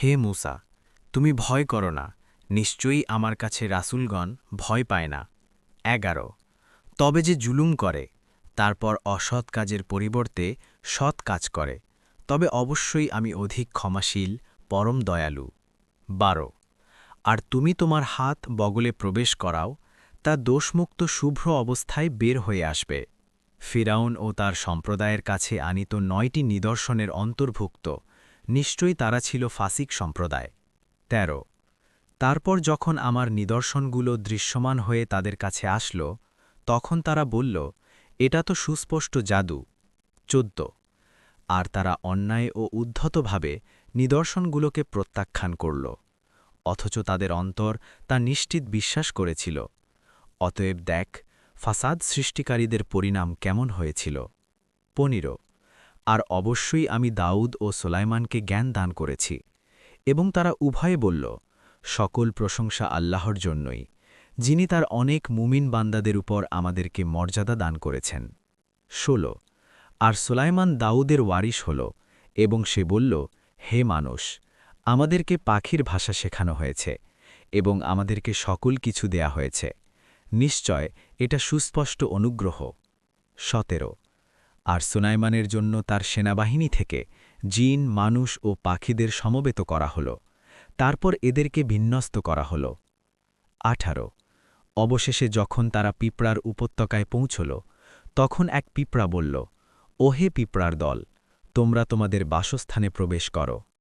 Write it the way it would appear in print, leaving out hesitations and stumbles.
হে মূসা, তুমি ভয় করো না, নিশ্চয়ই আমার কাছে রাসূলগণ ভয় পায় না। ১১ তবে যে জুলুম করে, তারপর অসৎ কাজের পরিবর্তে সৎ কাজ করে, তবে অবশ্যই আমি অধিক ক্ষমাশীল, পরম দয়ালু। ১২ আর তুমি তোমার হাত বগলে প্রবেশ করাও, তা দোষমুক্ত শুভ্র অবস্থায় বের হয়ে আসবে। ফিরাউন ও তার সম্প্রদায়ের কাছে আনিত ৯টি নিদর্শনের অন্তর্ভুক্ত, নিশ্চয়ই তারা ছিল ফাসিক সম্প্রদায়। ১৩ তারপর যখন আমার নিদর্শনগুলো দৃশ্যমান হয়ে তাদের কাছে আসল, তখন তারা বলল, এটা তো সুস্পষ্ট জাদু। ১৪ আর তারা অন্যায় ও উদ্ধতভাবে নিদর্শনগুলোকে প্রত্যাখ্যান করল, অথচ তাদের অন্তর তা নিশ্চিত বিশ্বাস করেছিল। অতএব দেখ, ফাসাদ সৃষ্টিকারীদের পরিণাম কেমন হয়েছিল। ১৫ আর অবশ্যই আমি দাউদ ও সোলাইমানকে জ্ঞান দান করেছি, এবং তারা উভয়ে বলল, সকল প্রশংসা আল্লাহর জন্যই, যিনি তার অনেক মুমিন বান্দাদের উপর আমাদেরকে মর্যাদা দান করেছেন। ১৬ আর সোলাইমান দাউদের ওয়ারিশ হল, এবং সে বলল, হে মানুষ, আমাদেরকে পাখির ভাষা শেখানো হয়েছে, এবং আমাদেরকে সকল কিছু দেয়া হয়েছে। নিশ্চয় এটা সুস্পষ্ট অনুগ্রহ। ১৭ আর সুলাইমানের জন্য তার সেনাবাহিনী থেকে জিন, মানুষ ও পাখিদের সমবেত করা হল, তারপর এদেরকে বিন্যস্ত করা হল। ১৮ অবশেষে যখন তারা পিঁপড়ার উপত্যকায় পৌঁছল, তখন এক পিঁপড়া বলল, ওহে পিঁপড়ার দল, তোমরা তোমাদের বাসস্থানে প্রবেশ করো।